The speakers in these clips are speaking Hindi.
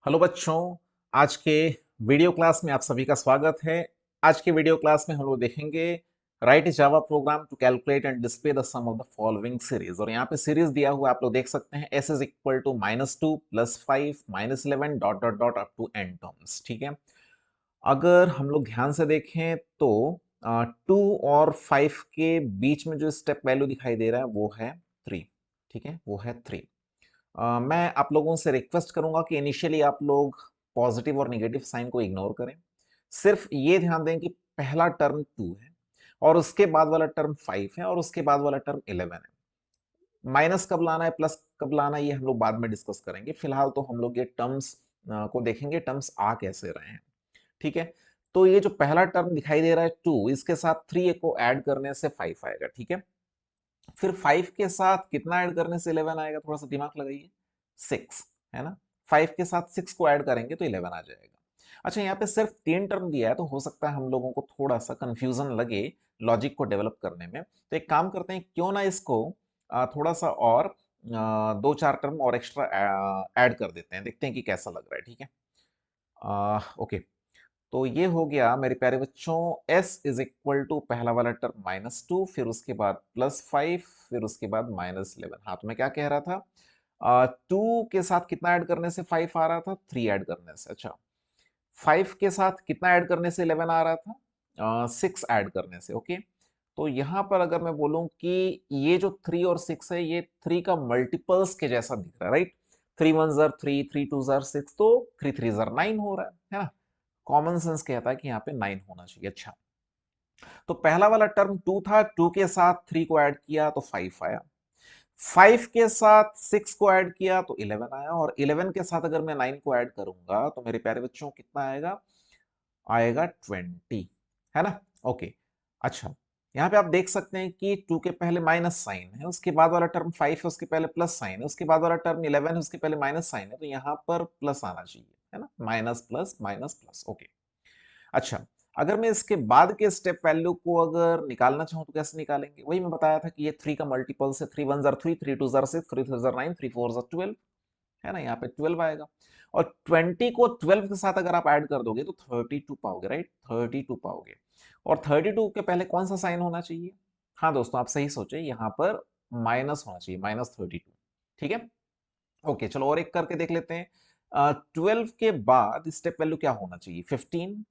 हेलो बच्चों, आज के वीडियो क्लास में आप सभी का स्वागत है। आज के वीडियो क्लास में हम लोग देखेंगे write Java program to calculate and display the sum of the following series. और यहाँ पे सीरीज दिया हुआ आप लोग देख सकते हैं, s is equal to -2 +5 -11 dot dot dot up to n terms. ठीक है, अगर हम लोग ध्यान से देखें तो 2 और 5 के बीच में जो स्टेप वैल्यू दिखाई दे रहा है वो है 3। ठीक है, वो है 3। मैं आप लोगों से रिक्वेस्ट करूंगा कि इनिशियली आप लोग पॉजिटिव और नेगेटिव साइन को इग्नोर करें। सिर्फ ये ध्यान दें कि पहला टर्म 2 है और उसके बाद वाला टर्म 5 है और उसके बाद वाला टर्म 11 है। माइनस कब लाना है, प्लस कब लाना है, ये हम लोग बाद में डिस्कस करेंगे। फिलहाल तो हम लोग ये टर्म्स को देखेंगे, टर्म्स आ कैसे रहे हैं। ठीक है, तो ये जो पहला टर्म दिखाई दे रहा है 2, इसके साथ 3 को ऐड करने से 5 आएगा। ठीक है, फिर 5 के साथ कितना ऐड करने से 11 आएगा, थोड़ा सा दिमाग लगाइए। 6 है ना, 5 के साथ 6 को ऐड करेंगे तो 11 आ जाएगा। अच्छा, यहाँ पे सिर्फ 3 टर्म दिया है तो हो सकता है हम लोगों को थोड़ा सा कंफ्यूजन लगे लॉजिक को डेवलप करने में। तो एक काम करते हैं, क्यों ना इसको थोड़ा सा और 2-4 टर्म और एक्स्ट्रा ऐड कर देते हैं, देखते हैं कि कैसा लग रहा है। ठीक है, ओके, तो ये हो गया मेरे प्यारे बच्चों। s इज इक्वल टू पहला वाला टर्म -2, फिर उसके बाद +5, फिर उसके बाद -11। हाँ, तो मैं क्या कह रहा था, 2 के साथ कितना ऐड करने से 5 आ रहा था, 3 ऐड करने से। अच्छा, 5 के साथ कितना ऐड करने से 11 आ रहा था, 6 ऐड करने से। ओके, तो यहां पर अगर मैं बोलूं कि ये जो 3 और 6 है, ये 3 का मल्टीपल्स के जैसा दिख रहा है, राइट। 3 1 जार 3, 3 2 जार 6, तो 3 3 जार 9 हो रहा है ना। कॉमन सेंस कहता है कि यहाँ पे 9 होना चाहिए। अच्छा, तो पहला वाला टर्म 2 था, 2 के साथ 3 को ऐड किया तो 5 आया, 5 के साथ 6 को ऐड किया तो 11 आया, और 11 के साथ अगर मैं 9 को ऐड करूंगा तो मेरे प्यारे बच्चों कितना आएगा, आएगा 20, है ना। ओके, अच्छा, यहाँ पे आप देख सकते हैं कि 2 के पहले माइनस साइन है, उसके बाद वाला टर्म 5 है, उसके पहले प्लस साइन है, उसके बाद वाला टर्म 11 है, उसके पहले माइनस साइन है, तो यहाँ पर प्लस आना चाहिए, है ना, minus plus minus plus. Okay, अच्छा, अगर मैं इसके बाद के स्टेप वैल्यू को अगर निकालना चाहूं तो कैसे निकालेंगे, वही मैं बताया था कि ये 3 का मल्टीपल से 3 1 जार 3, 3 2 जार 6, 3 3 जार 9, 3 4 जार 12, है ना, यहाँ पे 12 आएगा। और 20 को 12 के साथ अगर आप ऐड कर दोगे तो 32 पाओगे, राइट, 32 पाओगे। और 32 के पहले कौन सा साइन होना चाहिए, हाँ दोस्तों, आप सही सोचे, यहाँ पर माइनस होना चाहिए, -32। ठीक है, ओके, चलो और एक करके देख लेते हैं। 12 के बाद स्टेप वैल्यू क्या होना चाहिए, 15।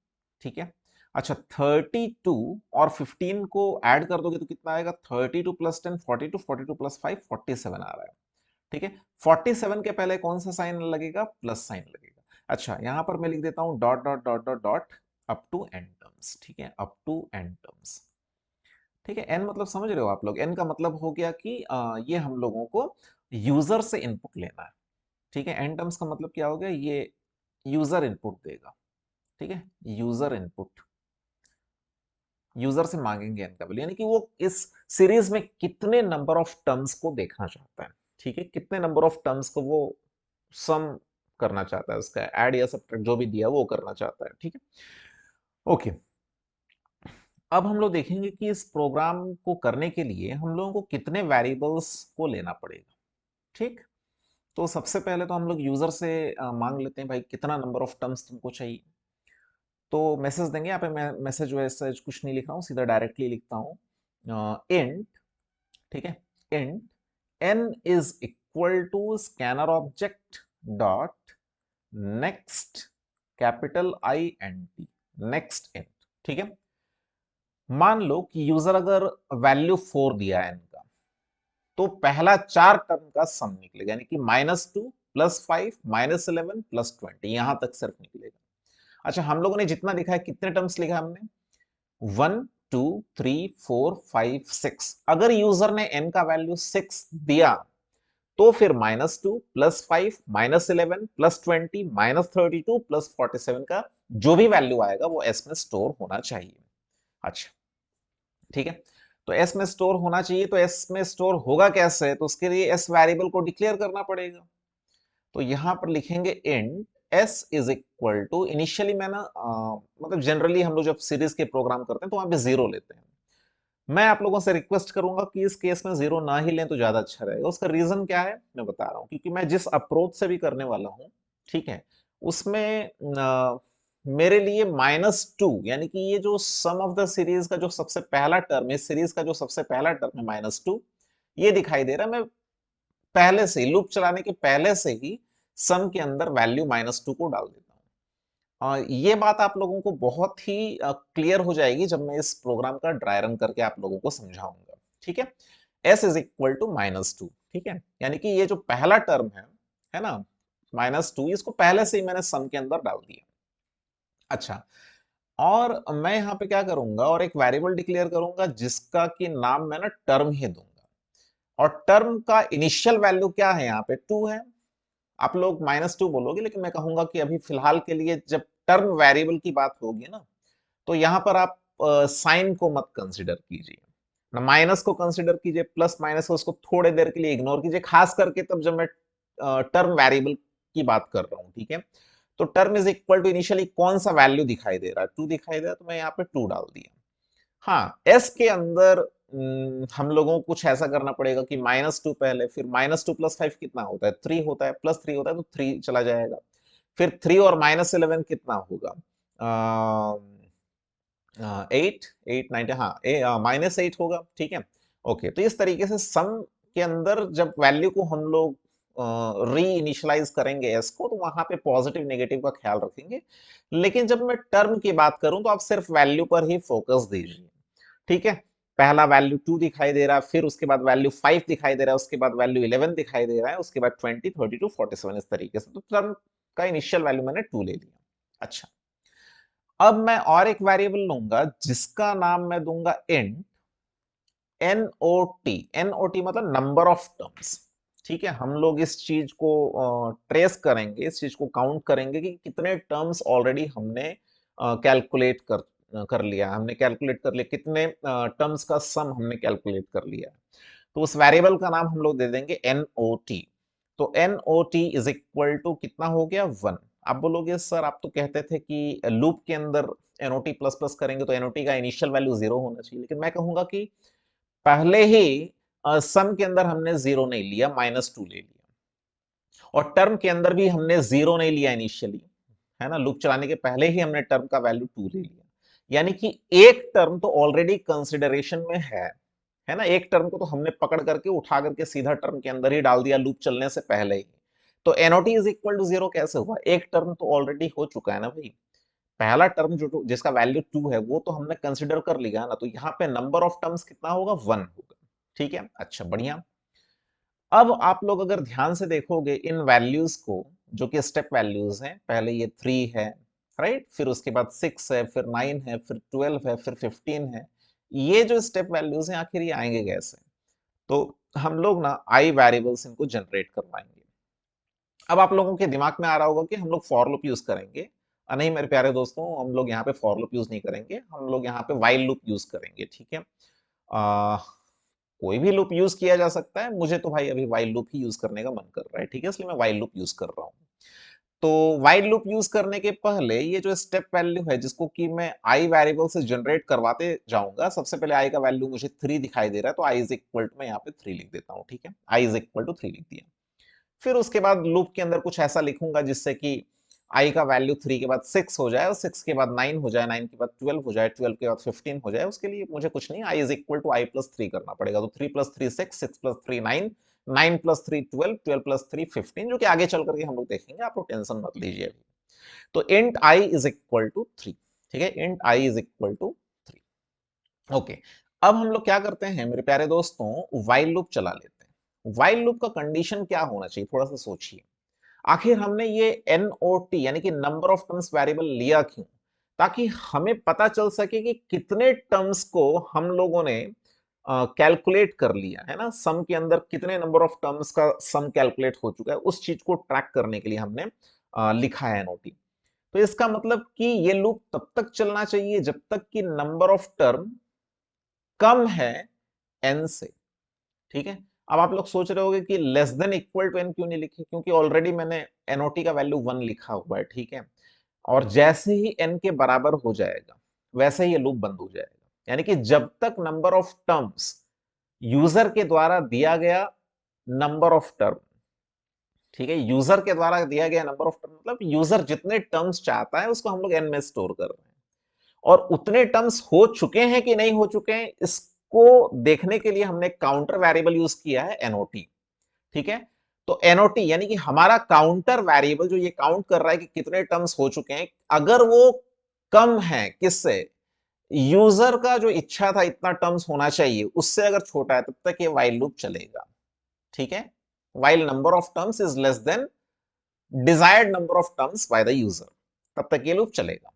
ठीक है, अच्छा, 32 और 15 को ऐड कर दोगे तो कितना आएगा, 32 प्लस 10 42, 42 प्लस 5 47 आ रहा है। ठीक है, 47 के पहले कौन सा साइन लगेगा, प्लस साइन लगेगा। अच्छा, यहां पर मैं लिख देता हूं dot dot dot dot dot up to N terms. ठीक है, अप टू एन टर्म्स। ठीक है, एन मतलब समझ रहे हो आप लोग, एन का मतलब हो गया कि ये हम लोगों को यूजर से इनपुट लेना है। ठीक है, एन टर्म्स का मतलब क्या हो गया, ये यूजर इनपुट देगा। ठीक है, यूजर इनपुट, यूजर से मांगेंगे एन का वैल्यू, यानी कि वो इस सीरीज में कितने नंबर ऑफ टर्म्स को देखना चाहता है। ठीक है, कितने नंबर ऑफ टर्म्स को वो सम करना चाहता है, उसका ऐड या सब्ट्रैक्ट जो भी दिया वो करना चाहता है। ठीक है, ओके, अब हम लोग देखेंगे कि इस प्रोग्राम को करने के लिए हम लोगों को कितने वेरिएबल्स को लेना पड़ेगा। ठीक, तो सबसे पहले तो हम लोग यूजर से मांग लेते हैं, भाई कितना नंबर ऑफ टर्म्स तुमको चाहिए। तो मैसेज देंगे, यहाँ पे मैं मैसेज वैसेज कुछ नहीं लिख रहा हूँ, सीधा डायरेक्टली लिखता हूँ इंट। ठीक है, int n is equal to scanner object dot next, capital INT, next int. ठीक है, मान लो कि यूजर अगर वैल्यू 4 दिया है n का, तो पहला 4 टर्म का सम निकलेगा, यानी कि -2 +5 -11 +20, यहां तक सिर्फ निकलेगा। अच्छा, हम लोगों ने जितना लिखा है, कितने टर्म्स लिखा है हमने, 1 2 3 4 5 6। अगर यूजर ने n का वैल्यू 6 दिया तो फिर -2 +5 -11 +20 -32 +47 का जो भी वैल्यू आएगा वो s में स्टोर होना चाहिए। अच्छा, ठीक है, तो s में स्टोर होना चाहिए, तो s में स्टोर होगा कैसे, तो उसके लिए s वेरिएबल को डिक्लेयर करना पड़ेगा। तो यहां पर लिखेंगे int s is equal to, initially मैं ना मतलब जनरली हम लोग जब सीरीज के प्रोग्राम करते हैं तो वहां पे 0 लेते हैं। मैं आप लोगों से रिक्वेस्ट करूंगा कि इस केस में 0 ना ही लें तो ज्यादा अच्छा रहेगा। उसका रीजन क्या है मैं बता रहा हूं, क्योंकि मैं जिस अप्रोच से भी करने वाला हूं, ठीक है, उसमें मेरे लिए -2 यानी कि ये जो सम ऑफ द सीरीज का जो सबसे पहला टर्म है, इस सीरीज का जो सबसे पहला टर्म है -2, ये दिखाई दे रहा है। मैं पहले से ही लूप चलाने के पहले से ही सम के अंदर वैल्यू -2 को डाल देता हूँ। ये बात आप लोगों को बहुत ही क्लियर हो जाएगी जब मैं इस प्रोग्राम का ड्राई रन करके आप लोगों को समझाऊंगा। ठीक है, s इज इक्वल टू -2। ठीक है, यानी कि ये जो पहला टर्म है ना, -2, इसको पहले से ही मैंने सम के अंदर डाल दिया। अच्छा, और मैं यहाँ पे क्या करूंगा, और एक वेरिएबल डिक्लेयर करूंगा जिसका कि नाम मैं ना टर्म ही दूंगा, और टर्म का इनिशियल वैल्यू क्या है, यहाँ पे 2 है। आप लोग -2 बोलोगे, लेकिन मैं कहूंगा कि अभी फिलहाल के लिए जब टर्म वेरिएबल की बात होगी ना, तो यहाँ पर आप साइन को मत कंसिडर कीजिए ना, माइनस को कंसिडर कीजिए, प्लस माइनस को उसको थोड़े देर के लिए इग्नोर कीजिए, खास करके तब जब मैं टर्म वेरिएबल की बात कर रहा हूँ। ठीक है, तो term is equal to initially कौन सा वैल्यू दिखाई दे रहा है, 2 दिखाई दे रहा है, तो मैं यहाँ पे 2 डाल दिया। हाँ, एस के अंदर हम लोगों को कुछ ऐसा करना पड़ेगा कि -2 पहले, फिर -2 + 5 कितना होता है, 3 होता है, +3 होता है, तो 3 चला जाएगा। फिर 3 और -11 कितना होगा, 8, 8 9, हाँ, -8 होगा। ठीक है, ओके। तो इस तरीके से सम के अंदर जब वैल्यू को हम लोग री इनिशियलाइज करेंगे एस को, तो वहां पे पॉजिटिव नेगेटिव का ख्याल रखेंगे। लेकिन जब मैं टर्म की बात करूं तो आप सिर्फ वैल्यू पर ही फोकस दीजिए। ठीक है, पहला वैल्यू 2 दिखाई दे रहा है, फिर उसके बाद वैल्यू 5 दिखाई दे रहा है, उसके बाद वैल्यू 11 दिखाई दे रहा है, उसके बाद 20, 32, 47, इस तरीके से। तो टर्म का इनिशियल वैल्यू मैंने 2 ले लिया। अच्छा, अब मैं और एक वेरिएबल लूंगा जिसका नाम मैं दूंगा इंट NOT। NOT मतलब नंबर ऑफ टर्म्स। ठीक है, हम लोग इस चीज को ट्रेस करेंगे, इस चीज को काउंट करेंगे कि कितने टर्म्स ऑलरेडी हमने कैलकुलेट कर लिया, हमने कैलकुलेट कर लिया, कितने टर्म्स का सम हमने कैलकुलेट कर लिया। तो उस वेरिएबल का नाम हम लोग दे देंगे NOT। तो NOT इज इक्वल टू कितना हो गया, 1। आप बोलोगे सर आप तो कहते थे कि लूप के अंदर NOT प्लस प्लस करेंगे तो NOT का इनिशियल वैल्यू 0 होना चाहिए, लेकिन मैं कहूंगा कि पहले ही सम के अंदर हमने 0 नहीं लिया, -2 ले लिया, और टर्म के अंदर भी हमने 0 नहीं लिया इनिशियली, है ना, लूप चलाने के पहले ही हमने टर्म का वैल्यू 2 ले लिया। यानी कि एक टर्म तो ऑलरेडी कंसिडरेशन में है ना, एक टर्म को तो हमने पकड़ करके उठा करके सीधा टर्म के अंदर ही डाल दिया लूप चलने से पहले ही। तो NOT इज इक्वल टू 0 कैसे हुआ, एक टर्म तो ऑलरेडी हो चुका है ना भाई। पहला टर्म जो जिसका वैल्यू 2 है वो तो हमने कंसिडर कर लिया ना, तो यहाँ पे नंबर ऑफ टर्म्स कितना होगा, 1 होगा। ठीक है, अच्छा बढ़िया। अब आप लोग अगर ध्यान से देखोगे इन वैल्यूज को, जो कि स्टेप वैल्यूज हैं, पहले ये 3 है, राइट, फिर उसके बाद 6 है, फिर 9 है, फिर 12 है, फिर 15 है। ये जो स्टेप वैल्यूज हैं आखिर ये आएंगे कैसे, तो हम लोग ना आई वेरिएबल्स इनको जनरेट करवाएंगे। अब आप लोगों के दिमाग में आ रहा होगा कि हम लोग फॉर लूप यूज करेंगे। नहीं मेरे प्यारे दोस्तों, हम लोग यहाँ पे फॉर लूप यूज नहीं करेंगे, हम लोग यहाँ पे व्हाइल लूप यूज करेंगे। ठीक है, आ, कोई भी लूप यूज किया जा सकता है, मुझे तो भाई अभी व्हाइल लूप ही यूज करने का मन कर रहा है। ठीक है, इसलिए मैं व्हाइल लूप यूज कर रहा हूँ। तो व्हाइल लूप यूज करने के पहले ये जो स्टेप वैल्यू है जिसको कि मैं आई वेरिएबल से जनरेट करवाते जाऊंगा, सबसे पहले आई का वैल्यू मुझे 3 दिखाई दे रहा है, तो आई इज इक्वल टू, मैं यहाँ पे 3 लिख देता हूँ। ठीक है, आई इज इक्वल टू 3 लिख दिया। फिर उसके बाद लूप के अंदर कुछ ऐसा लिखूंगा जिससे कि आई का वैल्यू 3 के बाद 6 हो जाए, और 6 के बाद 9 हो जाए, 9 के बाद 12 हो जाए, 12 के बाद 15 हो जाए। उसके लिए मुझे कुछ नहीं, I is equal to I plus 3 करना पड़ेगा। तो 3 + 3 6, 6 + 3 9, 9 + 3 12, 12 + 3 15, जो कि आगे चल करके हम लोग देखेंगे, आप लोग टेंशन मत लीजिए अभी। तो int i is equal to 3। ठीक है, int i is equal to 3। Okay, अब हम लोग क्या करते हैं मेरे प्यारे दोस्तों, व्हाइल लूप चला लेते हैं। व्हाइल लूप का कंडीशन क्या होना चाहिए, थोड़ा सा सोचिए। आखिर हमने ये NOT यानी कि नंबर ऑफ टर्म्स वेरिएबल लिया क्यों, ताकि हमें पता चल सके कि कितने टर्म्स को हम लोगों ने कैलकुलेट कर लिया है ना, सम के अंदर कितने नंबर ऑफ टर्म्स का सम कैलकुलेट हो चुका है, उस चीज को ट्रैक करने के लिए हमने लिखा है NOT। तो इसका मतलब कि ये लूप तब तक चलना चाहिए जब तक कि नंबर ऑफ टर्म कम है n से। ठीक है, अब आप लोग सोच रहे होंगे कि less than equal to n क्यों नहीं लिखी, क्योंकि ऑलरेडी मैंने NOT का वैल्यू 1 लिखा हुआ है। ठीक है, और जैसे ही n के बराबर हो जाएगा वैसे ही ये लूप बंद हो जाएगा। यानी कि जब तक नंबर ऑफ टर्म्स यूजर के द्वारा दिया गया नंबर ऑफ टर्म, ठीक है, यूजर के द्वारा दिया गया नंबर ऑफ टर्म मतलब यूजर जितने टर्म्स चाहता है उसको हम लोग एन में स्टोर कर रहे हैं, और उतने टर्म्स हो चुके हैं कि नहीं हो चुके हैं इसको देखने के लिए हमने काउंटर वेरिएबल यूज किया है एनओटी। ठीक है, तो एनओटी यानी कि हमारा काउंटर वेरिएबल जो ये काउंट कर रहा है कि कितने टर्म्स हो चुके हैं, अगर वो कम है किससे, यूजर का जो इच्छा था इतना टर्म्स होना चाहिए उससे अगर छोटा है तब तक ये व्हाइल लूप चलेगा। ठीक है, while number of terms is less than desired number of terms by the user, तब तक ये लूप चलेगा।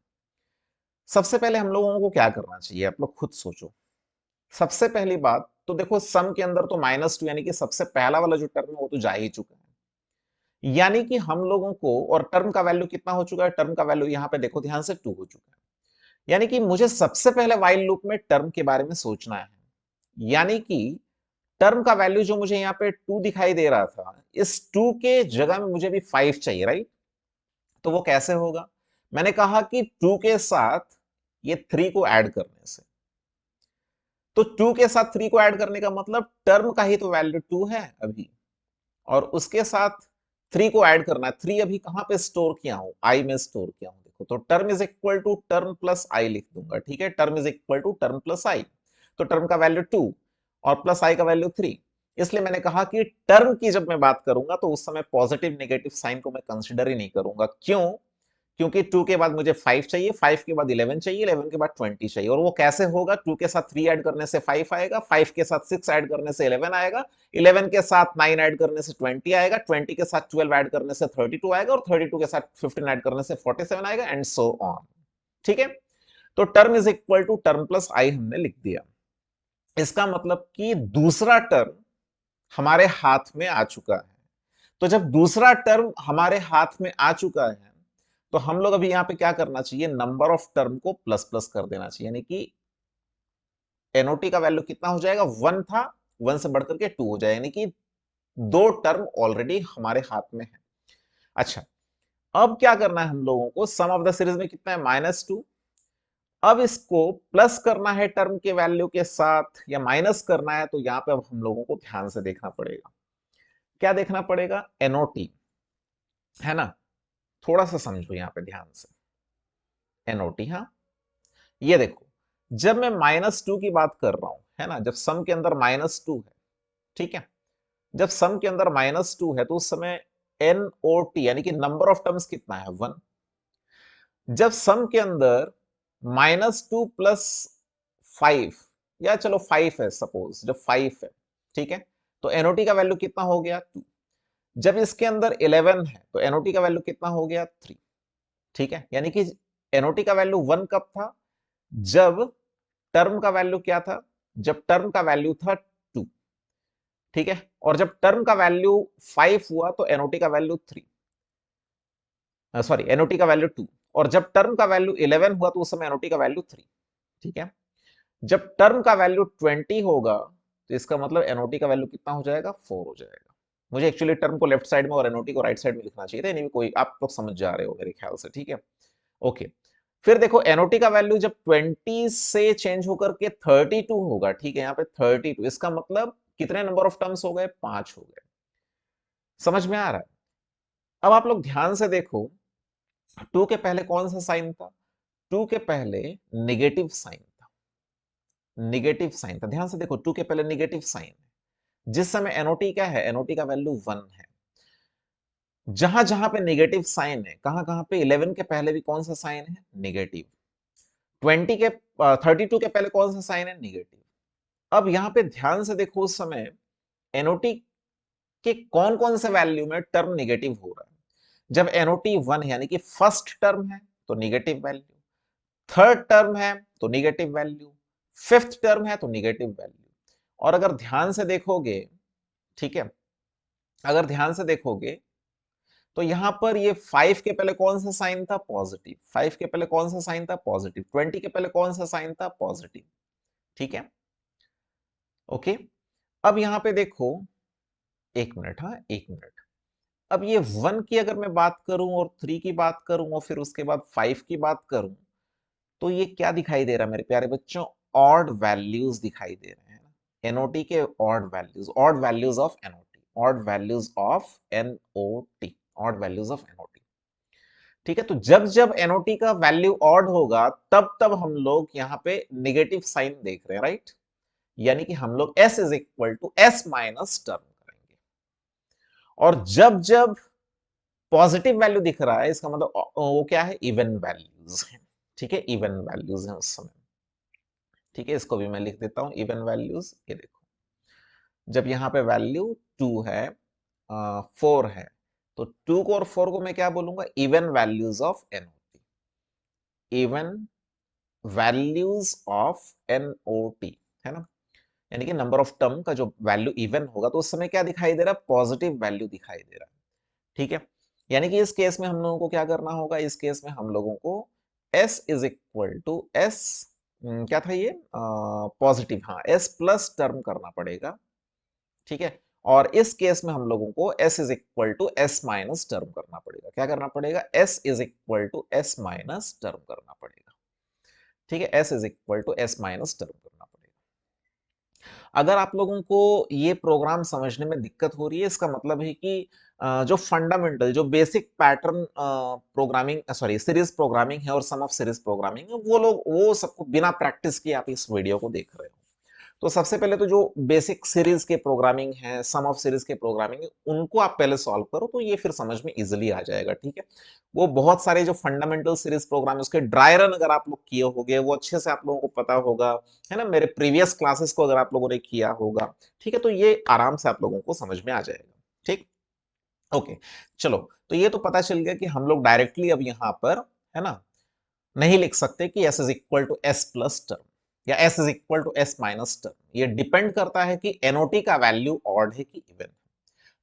सबसे पहले हम लोगों को क्या करना चाहिए, आप लोग खुद सोचो। सबसे पहली बात तो देखो, सम के अंदर तो -2 यानी कि सबसे पहला वाला जो टर्म है वो तो जा ही चुका है, यानी कि हम लोगों को, और टर्म का वैल्यू कितना हो चुका है, टर्म का वैल्यू यहां पे देखो ध्यान से 2 हो चुका है, यानी कि मुझे सबसे पहले व्हाइल लूप में टर्म के बारे में सोचना है। यानी कि टर्म का वैल्यू जो मुझे यहाँ पे 2 दिखाई दे रहा था, इस 2 के जगह में मुझे भी 5 चाहिए, राइट? तो वो कैसे होगा? मैंने कहा कि 2 के साथ ये 3 को ऐड करने से, तो 2 के साथ 3 को ऐड करने का मतलब टर्म का ही तो वैल्यू 2 है अभी, और उसके साथ 3 को ऐड करना है। 3 अभी कहां पे स्टोर किया हूं, आई में स्टोर किया हूं। देखो, तो term is equal to term plus I लिख दूंगा। ठीक है, term is equal to term plus I, तो टर्म का वैल्यू 2 और प्लस आई का वैल्यू 3। इसलिए मैंने कहा कि टर्म की जब मैं बात करूंगा तो उस समय पॉजिटिव नेगेटिव साइन को मैं कंसिडर ही नहीं करूंगा। क्यों? क्योंकि 2 के बाद मुझे 5 चाहिए, 5 के बाद 11 चाहिए, 11 के बाद 20 चाहिए। और वो कैसे होगा? 2 के साथ 3 ऐड करने से 5 आएगा, 5 के साथ 6 ऐड करने से 11 आएगा, 11 के साथ 9 ऐड करने से 20 आएगा, 20 के साथ 12 ऐड करने से 32 आएगा, और 32 के साथ 15 ऐड करने से 47 आएगा, एंड सो ऑन। ठीक है, तो term is equal to term plus I हमने लिख दिया। इसका मतलब कि दूसरा टर्म हमारे हाथ में आ चुका है। तो जब दूसरा टर्म हमारे हाथ में आ चुका है तो हम लोग अभी यहां पे क्या करना चाहिए, नंबर ऑफ टर्म को प्लस प्लस कर देना चाहिए, यानी कि एनओटी का वैल्यू कितना हो जाएगा, 1 था, 1 से बढ़कर के 2 हो जाएगा, यानी कि 2 टर्म ऑलरेडी हमारे हाथ में है। अच्छा, अब क्या करना है हम लोगों को, सम ऑफ द सीरीज में कितना है, -2। अब इसको प्लस करना है टर्म के वैल्यू के साथ या माइनस करना है, तो यहां पे अब हम लोगों को ध्यान से देखना पड़ेगा। क्या देखना पड़ेगा, एनओटी, है ना? थोड़ा सा समझो यहां पे ध्यान से, एनओटी। हाँ, ये देखो, जब मैं -2 की बात कर रहा हूं, है ना, जब सम के अंदर -2 है, ठीक है, जब सम के अंदर -2 है तो उस समय एनओटी यानी कि नंबर ऑफ टर्म्स कितना है, 1। जब सम के अंदर -2 प्लस 5, या चलो 5 है, सपोज जब 5 है, ठीक है, तो एनओटी का वैल्यू कितना हो गया, 2। जब इसके अंदर 11 है तो एनओटी का वैल्यू कितना हो गया, 3। ठीक है, यानी कि एनओटी का वैल्यू 1 कब था, जब टर्म का वैल्यू क्या था, जब टर्म का वैल्यू था 2। ठीक है, और जब टर्म का वैल्यू 5 हुआ तो एनओटी का वैल्यू 3, सॉरी, एनओटी का वैल्यू 2। और जब टर्म का वैल्यू 11 हुआ तो उस समय एनओटी का वैल्यू 3। ठीक है, जब टर्म का वैल्यू 20 होगा तो इसका मतलब एनओटी का वैल्यू कितना हो जाएगा, 4 हो जाएगा। मुझे एक्चुअली टर्म को लेफ्ट साइड में और एनओटी को राइट साइड में लिखना चाहिए था, यानी कोई आप लोग समझ जा रहे हो मेरे ख्याल से। ठीक है, ओके। फिर देखो, एनओटी का वैल्यू जब 20 से चेंज होकर के 32 होगा, ठीक है, यहाँ पे 32, इसका मतलब कितने नंबर ऑफ टर्म्स हो गए, 5 हो गए। समझ में आ रहा है? अब आप लोग ध्यान से देखो, 2 के पहले कौन सा साइन था, 2 के पहले निगेटिव साइन था, निगेटिव साइन था। ध्यान से देखो, 2 के पहले निगेटिव साइन है, जिस समय एनओटी क्या है, एनओटी का वैल्यू 1 है। जहां जहां पे निगेटिव साइन है, कहां कहां पे, 11 के पहले भी कौन सा साइन है, निगेटिव। 20 के 32 के पहले कौन सा साइन है, निगेटिव। अब यहां पे ध्यान से देखो, उस समय एनओटी के कौन कौन से वैल्यू में टर्म निगेटिव हो रहा है। जब एनओटी 1 है यानी कि फर्स्ट टर्म है तो निगेटिव वैल्यू, थर्ड टर्म है तो निगेटिव वैल्यू, फिफ्थ टर्म है तो निगेटिव वैल्यू। और अगर ध्यान से देखोगे, ठीक है, अगर ध्यान से देखोगे तो यहां पर ये 5 के पहले कौन सा साइन था, पॉजिटिव। 5 के पहले कौन सा साइन था, पॉजिटिव। 20 के पहले कौन सा साइन था, पॉजिटिव। ठीक है, ओके। अब यहां पे देखो, एक मिनट, हाँ एक मिनट। अब ये 1 की अगर मैं बात करूं और 3 की बात करूं और फिर उसके बाद 5 की बात करूं, तो ये क्या दिखाई दे रहा है मेरे प्यारे बच्चों, ऑड वैल्यूज दिखाई दे रहे हैं ना, एनओटी के odd values, odd values of NOT, odd values of NOT, odd values of NOT. ठीक है, तो जब जब एनओटी का वैल्यू ऑड होगा तब तब हम लोग यहां पे नेगेटिव साइन देख रहे हैं, राइट। यानी कि हम लोग s is equal to s minus term करेंगे। और जब जब पॉजिटिव वैल्यू दिख रहा है इसका मतलब वो क्या है, इवन वैल्यूज है। ठीक है, इवन वैल्यूज है उस समय। ठीक है, इसको भी मैं लिख देता हूं इवन वैल्यूज। ये देखो, जब यहां पे वैल्यू 2 है, 4 है, तो 2 को और 4 को मैं क्या बोलूंगा, even values of NOT, even values of NOT, है ना। यानी कि नंबर ऑफ टर्म का जो वैल्यू इवन होगा तो उस समय क्या दिखाई दे रहा है, पॉजिटिव वैल्यू दिखाई दे रहा है। ठीक है, यानी कि इस केस में हम लोगों को क्या करना होगा, इस केस में हम लोगों को s is equal to s, क्या था ये, पॉजिटिव, हाँ, s प्लस टर्म करना पड़ेगा। ठीक है, और इस केस में हम लोगों को s is equal to s minus term करना पड़ेगा। क्या करना पड़ेगा, s is equal to s minus term करना पड़ेगा। ठीक है, s is equal to s minus term करना पड़ेगा। अगर आप लोगों को ये प्रोग्राम समझने में दिक्कत हो रही है, इसका मतलब है कि जो फंडामेंटल, जो basic pattern programming, sorry, series programming है और सम ऑफ सीरीज प्रोग्रामिंग है, वो लोग वो सबको बिना प्रैक्टिस किए आप इस वीडियो को देख रहे हो। तो सबसे पहले तो जो बेसिक सीरीज के प्रोग्रामिंग है, सम ऑफ सीरीज के प्रोग्रामिंग है, उनको आप पहले सॉल्व करो तो ये फिर समझ में इजीली आ जाएगा। ठीक है, वो बहुत सारे जो फंडामेंटल सीरीज प्रोग्राम है उसके ड्राई रन अगर आप लोग किए होंगे, वो अच्छे से आप लोगों को पता होगा, है ना। मेरे प्रीवियस क्लासेस को अगर आप लोगों ने किया होगा, ठीक है, तो ये आराम से आप लोगों को समझ में आ जाएगा। ठीक, ओके, चलो, तो ये तो पता चल गया कि हम लोग डायरेक्टली अब यहां पर, है ना, नहीं लिख सकते कि s is equal to s plus term या s is equal to s minus term. ये डिपेंड करता है कि एनओटी का वैल्यू ऑड है कि इवन।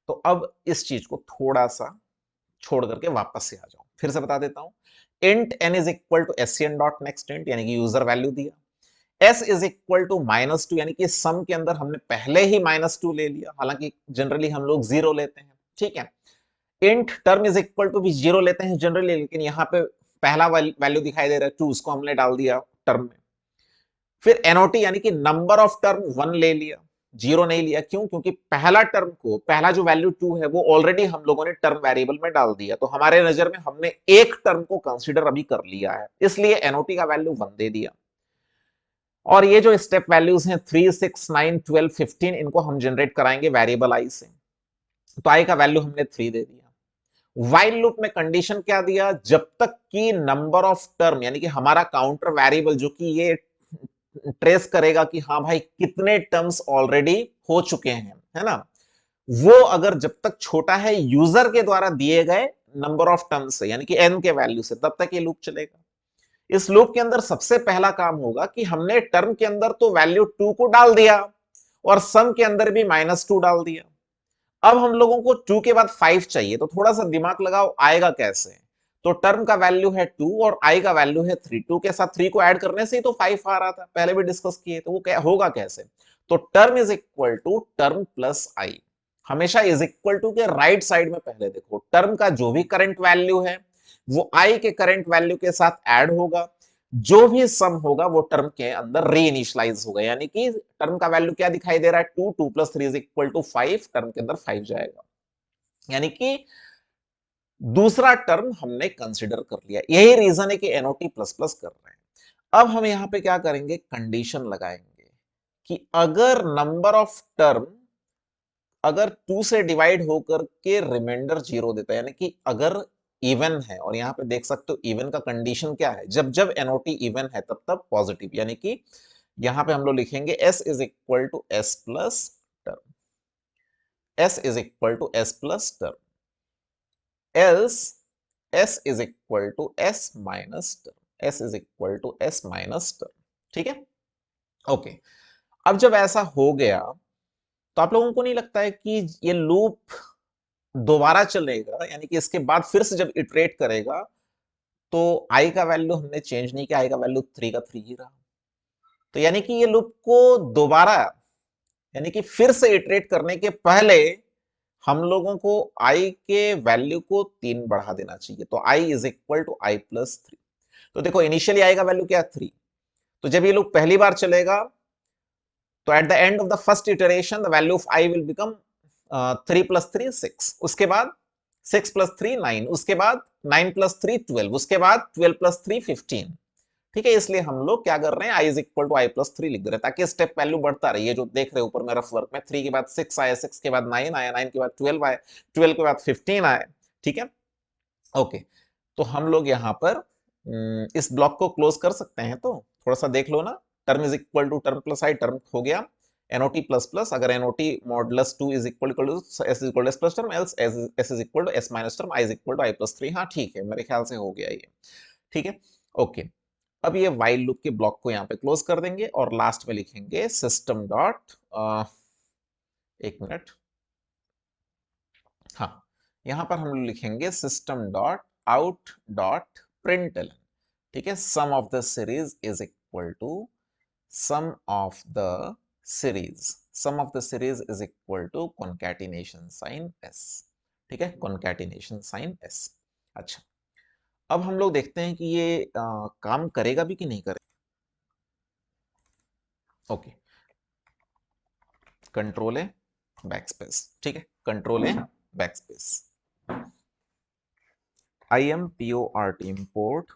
तो अब इस चीज को थोड़ा सा छोड़ करके वापस से आ जाओ, फिर से बता देता हूं। Int n is equal to scn dot next int, यानी कि यूजर वैल्यू दिया। s इज इक्वल टू -2, यानी कि सम के अंदर हमने पहले ही -2 ले लिया, हालांकि जनरली हम लोग 0 लेते हैं। ठीक है, int term is equal to भी 0 लेते हैं जनरली, लेकिन यहाँ पे पहला वैल्यू दिखाई दे रहा है 2, उसको हमने डाल दिया टर्म में। फिर एनओटी यानी कि नंबर ऑफ टर्म 1 ले लिया, 0 नहीं लिया। क्यों, क्योंकि पहला टर्म को, पहला जो वैल्यू 2 है वो ऑलरेडी हम लोगों ने टर्म वेरिएबल में डाल दिया, तो हमारे नजर में हमने एक टर्म को कंसीडर अभी कर लिया है, इसलिए एनओटी का वैल्यू 1 दे दिया। और ये जो स्टेप वैल्यूज हैं 3, 6, 9, 12, 15, इनको हम जनरेट कराएंगे वेरिएबल आई से। तो आई का वैल्यू हमने 3 दे दिया। व्हाइल लूप में कंडीशन क्या दिया, जब तक कि नंबर ऑफ टर्म, यानी कि हमारा काउंटर वेरिएबल जो कि ये ट्रेस करेगा कि हाँ भाई कितने टर्म्स ऑलरेडी हो चुके हैं, है ना, वो अगर जब तक छोटा है यूजर के द्वारा दिए गए नंबर ऑफ टर्म्स से, यानी कि n के वैल्यू से, तब तक ये लूप चलेगा। इस लूप के अंदर सबसे पहला काम होगा कि हमने टर्म के अंदर तो वैल्यू 2 को डाल दिया और सम के अंदर भी -2 डाल दिया। अब हम लोगों को 2 के बाद 5 चाहिए, तो थोड़ा सा दिमाग लगाओ आएगा कैसे। तो टर्म का वैल्यू है 2 और आई का वैल्यू है 3, 2 के साथ 3 को ऐड करने से ही तो 5 आ रहा था, पहले भी डिस्कस किए, तो वो क्या होगा कैसे। तो term is equal to term plus I. हमेशा इज इक्वल टू के राइट साइड में पहले देखो, टर्म का जो भी करंट वैल्यू है वो आई के करंट वैल्यू के साथ ऐड होगा, जो भी सम होगा वो टर्म के अंदर री इनिशियलाइज होगा, यानी कि टर्म का वैल्यू क्या दिखाई दे रहा है, 2, 2 plus 3 is equal to 5, term के अंदर 5 जाएगा, यानी कि दूसरा टर्म हमने कंसिडर कर लिया। यही रीजन है कि एनओटी प्लस प्लस कर रहे हैं। अब हम यहां पे क्या करेंगे, कंडीशन लगाएंगे कि अगर नंबर ऑफ टर्म अगर 2 से डिवाइड होकर के रिमाइंडर 0 देता है, यानी कि अगर इवन है, और यहां पे देख सकते हो इवन का कंडीशन क्या है, जब जब एनओटी इवन है तब तब पॉजिटिव, यानी कि यहां पे हम लोग लिखेंगे s is equal to s plus term, s is equal to s plus term, else s is equal to s minus term, s is equal to s minus term. ठीक है, ओके। अब जब ऐसा हो गया तो आप लोगों को नहीं लगता है कि ये लूप दोबारा चलेगा, यानी कि इसके बाद फिर से जब इटरेट करेगा तो आई का वैल्यू हमने चेंज नहीं किया, आई का वैल्यू 3 का 3 ही रहा। तो यानी कि ये लूप को दोबारा, यानी कि फिर से इटरेट करने के पहले हम लोगों को आई के वैल्यू को 3 बढ़ा देना चाहिए। तो I is equal to I plus 3। तो देखो इनिशियली आई का वैल्यू क्या है, 3। तो जब ये लूप पहली बार चलेगा तो at the end of the first iteration the value of I will become 3 + 3 6, उसके बाद 6 + 3 9, उसके बाद 9 + 3 12, उसके बाद 12 + 3 15। ठीक है, इसलिए हम लोग क्या कर रहे हैं, i = i+3 लिख दे रहे हैं ताकि स्टेप वैल्यू बढ़ता रहे। ये जो देख रहे हो ऊपर में रफ वर्क में 3 के बाद 6 आया, 6 के बाद 9 आया, 9 के बाद 12 आया, 12 के बाद 15 आया। ठीक है, ओके। तो हम लोग यहाँ पर इस ब्लॉक को क्लोज कर सकते हैं, तो थोड़ा सा देख लो ना। Term is equal to term plus i, term हो गया NOT प्लस प्लस, अगर NOT modulus 2 is equal to s is equal to s plus term, else s is equal to s minus term, i is equal to i+3। हाँ ठीक है, मेरे ख्याल से हो गया ये। ठीक है, ओके। अब ये वाइल लूप के ब्लॉक को यहाँ पे क्लोज कर देंगे और लास्ट में लिखेंगे सिस्टम डॉट, एक मिनट, हाँ, यहां पर हम लोग लिखेंगे system dot out dot println. ठीक है, sum of the series is equal to sum of the series, sum of the series is equal to concatenation sign s। ठीक है, कॉन्कैटिनेशन साइन s। अच्छा, अब हम लोग देखते हैं कि ये काम करेगा भी कि नहीं करेगा। ओके, कंट्रोल है बैकस्पेस। ठीक है, कंट्रोल है backspace, import import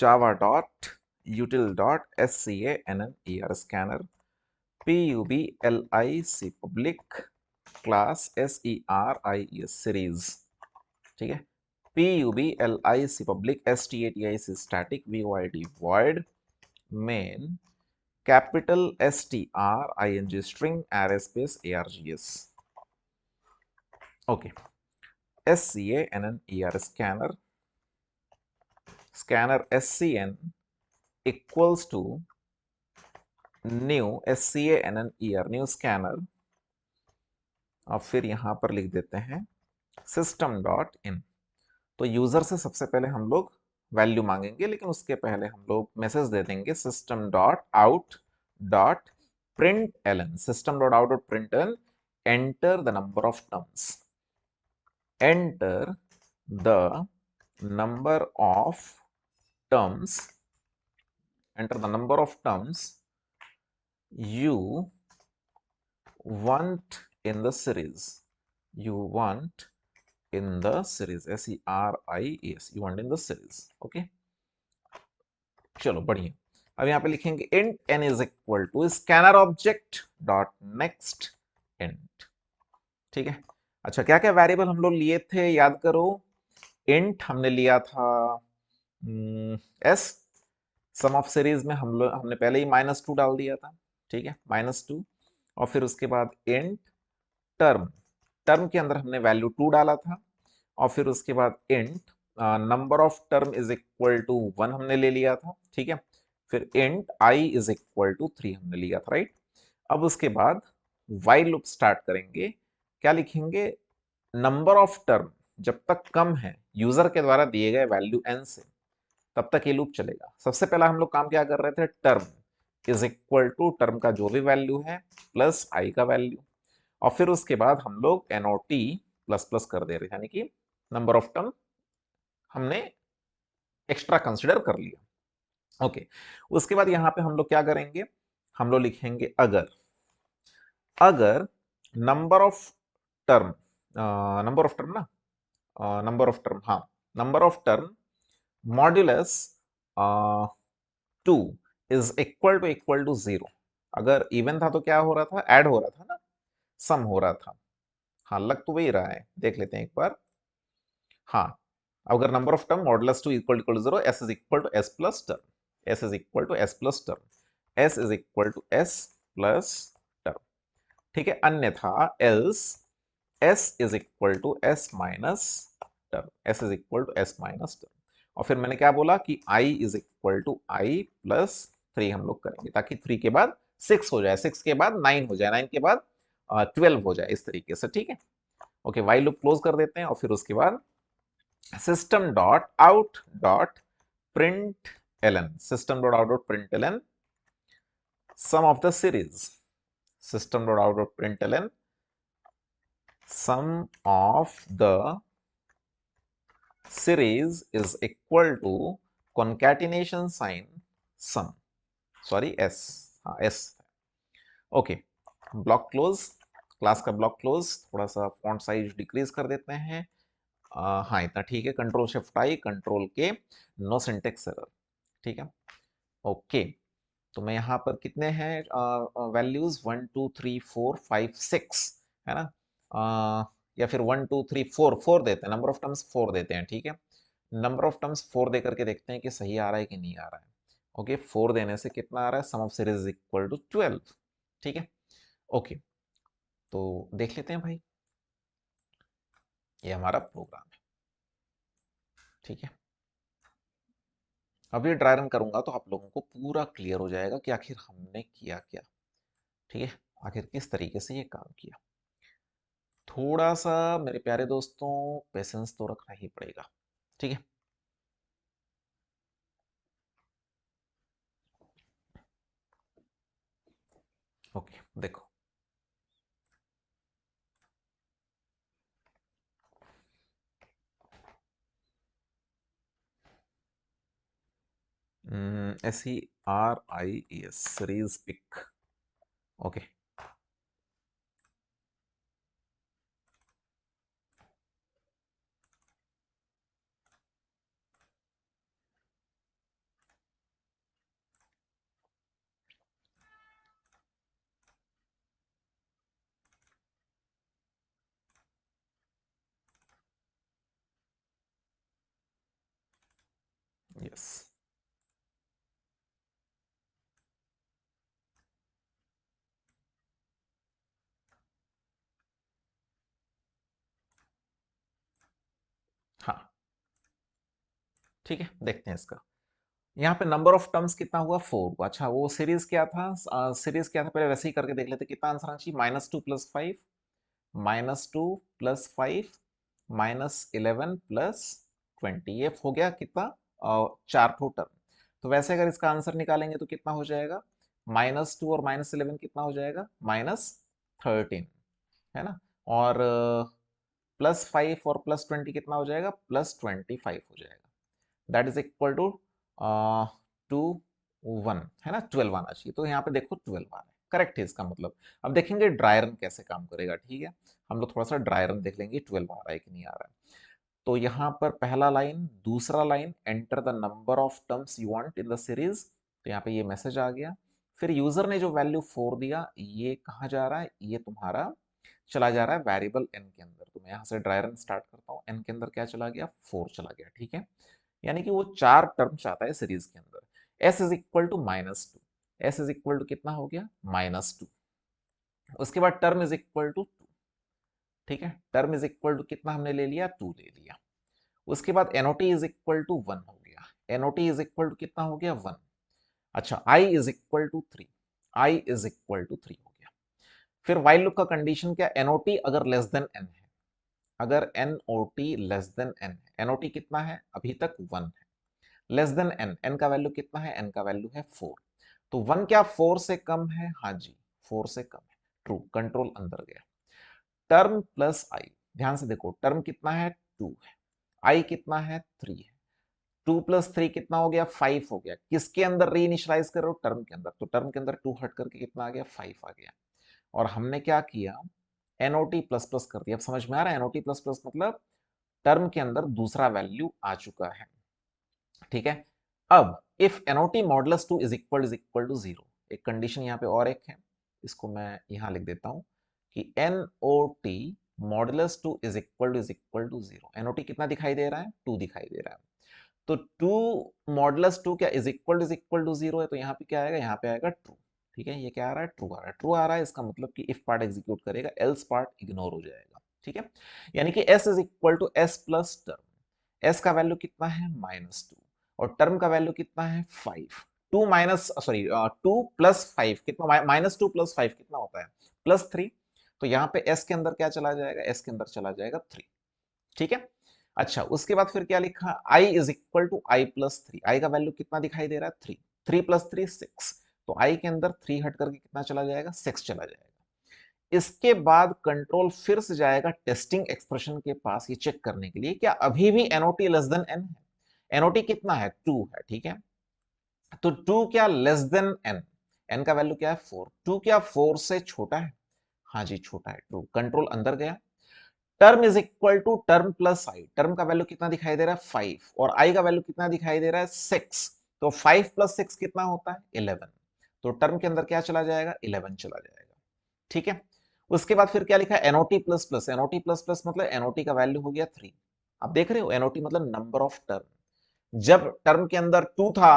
java.util.scanner scanner public public class series series। ठीक है, public static static void void main capital string string array space args। Okay, scanner scanner scanner scn equals to new SCANNER new scanner, और फिर यहां पर लिख देते हैं सिस्टम डॉट इन। तो यूजर से सबसे पहले हम लोग वैल्यू मांगेंगे, लेकिन उसके पहले हम लोग मैसेज दे देंगे system dot out dot print ln, system dot out dot print ln enter the number of terms, enter the number of terms, enter the number of terms you want in the series, you want in the series, SERIES, you want in the series। Okay, चलो बढ़िया। अब यहाँ पे लिखेंगे int n is equal to scanner object dot next int। ठीक है, अच्छा क्या क्या वेरिएबल हम लोग लिए थे याद करो। int हमने लिया था s, सम ऑफ सीरीज में हमने पहले ही -2 डाल दिया था। ठीक है, -2, और फिर उसके बाद इंट टर्म, टर्म के अंदर हमने वैल्यू 2 डाला था, और फिर उसके बाद int number of term is equal to 1 हमने ले लिया था। ठीक है, फिर int i is equal to 3 हमने लिया था, राइट। अब उसके बाद वाइल लूप स्टार्ट करेंगे, क्या लिखेंगे, नंबर ऑफ टर्म जब तक कम है यूजर के द्वारा दिए गए वैल्यू n से, तब तक ये लूप चलेगा। सबसे पहला हम लोग काम क्या कर रहे थे, term is equal to term का जो भी वैल्यू है प्लस i का वैल्यू, और फिर उसके बाद हम लोग NOT प्लस प्लस कर दे रहे हैं, यानी कि नंबर ऑफ टर्म हमने एक्स्ट्रा कंसिडर कर लिया। ओके, उसके बाद यहां पे हम लोग क्या करेंगे, हम लोग लिखेंगे अगर, अगर number of term, number of term ना, नंबर ऑफ टर्म, हाँ, number of term modulus 2 is equal to 0। अगर इवन था तो क्या हो रहा था, ऐड हो रहा था ना, सम हो रहा था। हाँ, लग तो वही रहा है, देख लेते हैं एक बार। हाँ, अगर number of term modulus 2 equal to 0, s is equal to s plus term, s is equal to s plus term, s is equal to s plus term. ठीक है, अन्यथा else s is equal to s minus term, s is equal to s minus term. और फिर मैंने क्या बोला कि i is equal to i plus 3 हम लोग करेंगे, ताकि 3 के बाद 6 हो जाए, 6 के बाद 9 हो जाए, 9 के बाद 12 हो जाए, इस तरीके से। ठीक है, ओके, वाइल लूप क्लोज कर देते हैं, और फिर उसके बाद system dot out dot println, system dot out dot println sum of the series, system dot out dot println sum of the series is equal to concatenation sign sum, sorry s, s। Okay, block close, class का ब्लॉक क्लोज, थोड़ा सा फॉन्ट साइज डिक्रीज कर देते हैं। हाँ इतना ठीक है, कंट्रोल शिफ्ट आई, कंट्रोल के, नो सिंटेक्स एरर, ठीक है। ओके, तो मैं यहाँ पर कितने हैं वैल्यूज, 1 2 3 4 5 6 है ना, या फिर 1 2 3 4 देते हैं, नंबर ऑफ टर्म्स 4 देते हैं, ठीक है। नंबर ऑफ टर्म्स 4 दे करके देखते हैं कि सही आ रहा है कि नहीं आ रहा है। ओके, 4 देने से कितना आ रहा है, sum of series is equal to 12, ठीक है। ओके, तो देख लेते हैं भाई, ये हमारा प्रोग्राम है, ठीक है। अभी ड्राई रन करूंगा तो आप लोगों को पूरा क्लियर हो जाएगा कि आखिर हमने किया क्या, ठीक है, आखिर किस तरीके से ये काम किया। थोड़ा सा मेरे प्यारे दोस्तों पेशेंस तो रखना ही पड़ेगा, ठीक है। ओके देखो, SERIES, series pick, okay. Yes, हाँ ठीक है, देखते हैं इसका। यहाँ पे नंबर ऑफ टर्म्स कितना हुआ, 4। अच्छा वो सीरीज क्या था, सीरीज क्या था पहले वैसे ही करके देख लेते, कितना आंसर आना चाहिए, -2 + 5, -2 + 5 -11 + 20, ये हो गया कितना, 4 ठो टर्म। तो वैसे अगर इसका आंसर निकालेंगे तो कितना हो जाएगा, -2 और -11 कितना हो जाएगा, -13, है ना। और +5 और +20 कितना हो जाएगा, +25 हो जाएगा। दैट इज इक्वल टू 2 1, है ना, 12 आना चाहिए। तो यहाँ पे देखो 12 आ रहा है, करेक्ट है इसका मतलब। अब देखेंगे ड्राई रन कैसे काम करेगा, ठीक है। हम लोग थोड़ा सा ड्राई रन देख लेंगे, 12 आ रहा है कि नहीं आ रहा है। तो यहाँ पर पहला लाइन, दूसरा line, enter the number of terms you want in the series, तो यहाँ पे ये मैसेज आ गया। फिर यूजर ने जो वैल्यू 4 दिया, ये कहाँ जा रहा है, ये तुम्हारा चला जा रहा है वेरिएबल एन के अंदर। तो मैं यहाँ से ड्राई रन स्टार्ट करता हूँ, एन के अंदर क्या चला गया, 4 चला गया, ठीक है। यानी कि वो 4 टर्म चाहता है सीरीज के अंदर। s is equal to -2, s is equal to कितना हो गया, -2। उसके बाद टर्म इज इक्वल टू 2, ठीक है, टर्म इज इक्वल टू कितना हमने ले लिया, 2 ले लिया। उसके बाद एनओटी इज इक्वल टू 1 हो गया, एनओटी इज इक्वल टू कितना हो गया, 1। अच्छा I is equal to 3, I is equal to 3 हो गया। फिर वाइल लूप का कंडीशन क्या, एनओटी अगर लेस देन एन है, अगर एनओटी लेस देन एन है, एनओटी कितना है अभी तक 1 है, लेस देन एन, एन का वैल्यू कितना है, एन का वैल्यू है 4। तो 1 क्या 4 से कम है, हाँ जी 4 से कम है, ट्रू, कंट्रोल अंदर गया। टर्म प्लस आई, ध्यान से देखो, टर्म कितना है 2 है, आई कितना है 3 है, 2 + 3 कितना हो गया, 5 हो गया। किसके अंदर री इनिशियलाइज कर रहे हो, टर्म के अंदर, तो टर्म के अंदर 2 हट करके कितना आ गया, 5 आ गया। और हमने क्या किया, एनओटी प्लस प्लस कर दिया। अब समझ में आ रहा है, एनओटी प्लस प्लस मतलब टर्म के अंदर दूसरा वैल्यू आ चुका है, ठीक है। अब if not modulus 2 is equal to 0, एक कंडीशन यहाँ पे और एक है, इसको मैं यहाँ लिख देता हूँ कि not modulus 2 is equal to 0। Not कितना दिखाई दे रहा है, 2 दिखाई दे रहा है। तो 2 मॉडुलस 2 क्या इज इक्वल टू 0 है, तो यहाँ पे क्या आएगा, यहाँ पे आएगा ट्रू, ठीक है। ये क्या आ रहा है, ट्रू आ रहा है, ट्रू आ रहा है, इसका मतलब कि इफ पार्ट एग्जीक्यूट करेगा, एल्स पार्ट इग्नोर हो जाएगा, ठीक है। यानी कि s is equal to s plus term, s का वैल्यू कितना है, -2, और टर्म का वैल्यू कितना है, 5। 2 माइनस सॉरी 2 + 5 कितना, -2 + 5 कितना होता है, +3। तो यहाँ पे s के अंदर क्या चला जाएगा, s के अंदर चला जाएगा 3, ठीक है। अच्छा उसके बाद फिर क्या लिखा, i is equal to I plus 3, i का वैल्यू कितना दिखाई दे रहा है, 3, 3 + 3 6, तो i के अंदर 3 हट करके कितना चला जाएगा, 6 चला जाएगा। इसके बाद कंट्रोल फिर से जाएगा टेस्टिंग एक्सप्रेशन के पास, ये चेक करने के लिए क्या अभी भी एनओटी लेस देन एन है। एनओटी कितना है, 2 है, ठीक है। तो 2 क्या लेस देन एन, एन का वैल्यू क्या है 4, 2 क्या 4 से छोटा है, हाँ जी छोटा है, ट्रू। कंट्रोल अंदर गया, term is equal to term plus i, term का वैल्यू कितना दिखाई दे रहा है 5 और आई का वैल्यू कितना दिखाई दे रहा है 6, तो 5 प्लस 6 कितना होता है 11, तो टर्म के अंदर क्या चला जाएगा 11 चला जाएगा। ठीक है, उसके बाद फिर क्या लिखा है NOT plus plus, NOT plus plus मतलब एनओटी का वैल्यू हो गया 3। आप देख रहे हो एनओटी मतलब नंबर ऑफ टर्म, जब टर्म के अंदर 2 था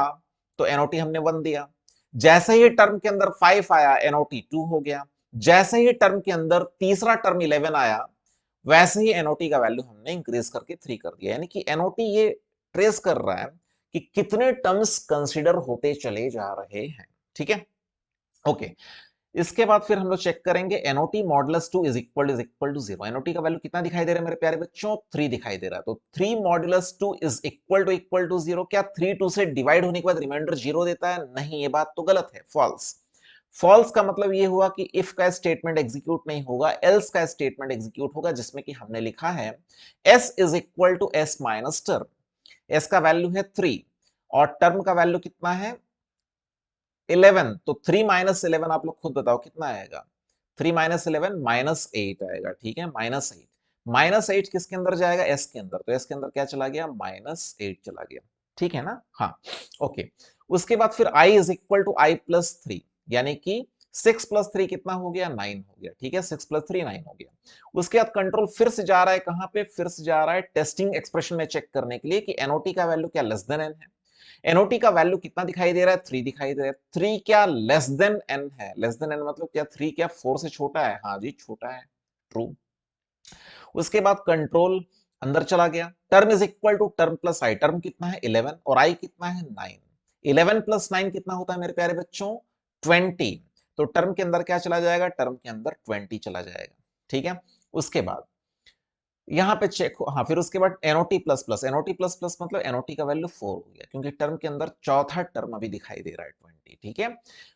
तो एनओटी हमने 1 दिया, जैसे ही टर्म के अंदर 5 आया एनओटी 2 हो गया, जैसे ही टर्म के अंदर तीसरा टर्म 11 आया वैसे ही एनओटी का वैल्यू हमने इंक्रीज करके 3 कर दिया, यानी कि एनओटी ये ट्रेस कर रहा है कि कितने टर्म्स कंसीडर होते चले जा रहे हैं। ठीक है, ओके। इसके बाद फिर हम लोग चेक करेंगे not modulus 2 is equal to 0, not का वैल्यू कितना दिखाई दे रहा है मेरे प्यारे बच्चों 3 दिखाई दे रहा है, तो 3 मॉडुलस 2 इज इक्वल टू 0, क्या 3 2 से डिवाइड होने के बाद रिमाइंडर 0 देता है? नहीं, ये बात तो गलत है, फॉल्स। फॉल्स का मतलब ये हुआ कि इफ का स्टेटमेंट एग्जीक्यूट नहीं होगा, एल्स का स्टेटमेंट एग्जीक्यूट होगा, जिसमें कि हमने लिखा है s is equal to s minus term, s का वैल्यू है 3 और टर्म का वैल्यू कितना है 11, तो 3 माइनस 11 आप लोग खुद बताओ कितना आएगा, 3 माइनस 11 माइनस 8 आएगा। ठीक है, माइनस 8, माइनस 8 किसके अंदर जाएगा s के अंदर, तो s के अंदर क्या चला गया माइनस 8 चला गया। ठीक है ना, हाँ ओके। उसके बाद फिर i is equal to I plus 3, यानी कि 6 प्लस 3 कितना हो गया 9 हो गया। ठीक है, 6 प्लस 3 9 हो गया। उसके बाद कंट्रोल फिर से जा रहा है कहां पे, फिर से जा रहा है टेस्टिंग एक्सप्रेशन में चेक करने के लिए कि एनओटी का वैल्यू क्या लेस देन n है। एनओटी का वैल्यू कितना दिखाई दे रहा है 3 दिखाई दे रहा है, 3 क्या लेस देन n है, लेस देन n मतलब क्या 3 क्या 4 से छोटा है, हाँ जी छोटा है, ट्रू। उसके बाद कंट्रोल अंदर चला गया, term is equal to term plus i, term कितना है 11 और आई कितना है 9, 11 प्लस 9 कितना होता है मेरे प्यारे बच्चों 20, तो टर्म के अंदर क्या चला जाएगा, टर्म के अंदर 20 चला जाएगा। ठीक है, उसके बाद यहां पे चेक, हाँ फिर उसके बाद NOT plus plus, NOT plus plus मतलब एनओटी का वैल्यू 4 हो गया, क्योंकि टर्म के अंदर चौथा टर्म अभी दिखाई दे रहा है 20। ठीक है,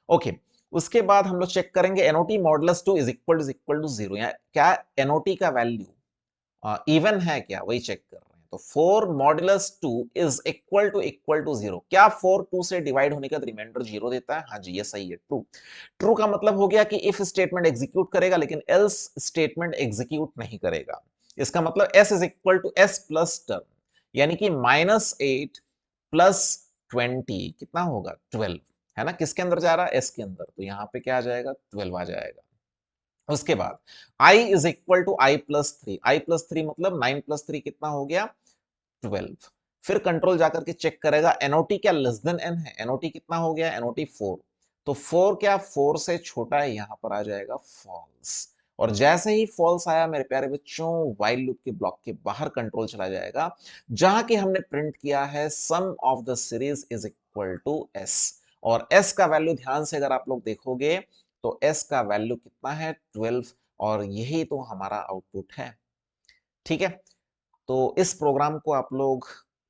ओके। उसके बाद हम लोग चेक करेंगे not modulus 2 is equal to 0, क्या एनओटी का वैल्यू इवन है क्या, वही चेक कर रहे हैं। तो 4 मॉडुलस 2 इज इक्वल टू 0, क्या 4 2 से डिवाइड होने का रिमाइंडर 0 देता है? हाँ जी ये सही है, ट्रू। ट्रू का मतलब हो गया कि इफ स्टेटमेंट एग्जीक्यूट करेगा लेकिन एल्स स्टेटमेंट एग्जीक्यूट नहीं करेगा। इसका मतलब s is equal to s plus term, यानी कि -8 प्लस 20 कितना होगा 12, है ना, किसके अंदर जा रहा है s के अंदर, तो यहां पे क्या आ जाएगा 12 आ जाएगा। उसके बाद i is equal to I plus 3, i plus 3 मतलब 9 प्लस 3 कितना हो गया 12। फिर कंट्रोल जाकर के चेक करेगा एनओटी क्या लेस देन n है, एनओटी कितना हो गया एनओटी 4, तो 4 क्या 4 से छोटा है, यहां पर आ जाएगा फॉल्स। और जैसे ही फॉल्स आया मेरे प्यारे बच्चों व्हाइल लूप के ब्लॉक के बाहर कंट्रोल चला जाएगा, जहां कि हमने प्रिंट किया है sum of the series is equal to s, और s का वैल्यू ध्यान से अगर आप लोग देखोगे तो s का वैल्यू कितना है 12, और यही तो हमारा आउटपुट है। ठीक है, तो इस प्रोग्राम को आप लोग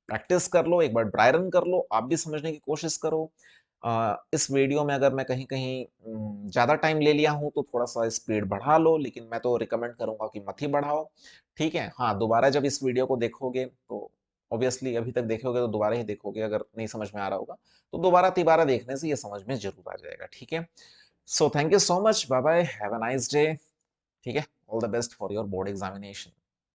प्रैक्टिस कर लो, एक बार ड्राई रन कर लो, आप भी समझने की कोशिश करो। इस वीडियो में अगर मैं कहीं कहीं ज़्यादा टाइम ले लिया हूँ तो थोड़ा सा स्पीड बढ़ा लो, लेकिन मैं तो रिकमेंड करूंगा कि मत ही बढ़ाओ। ठीक है, हाँ दोबारा जब इस वीडियो को देखोगे तो ऑब्वियसली अभी तक देखोगे तो दोबारा ही देखोगे, अगर नहीं समझ में आ रहा होगा तो दोबारा तिबारा देखने से ये समझ में जरूर आ जाएगा। ठीक है, so thank you so much, bye bye, have a nice day. ठीक है, all the best for your board examination.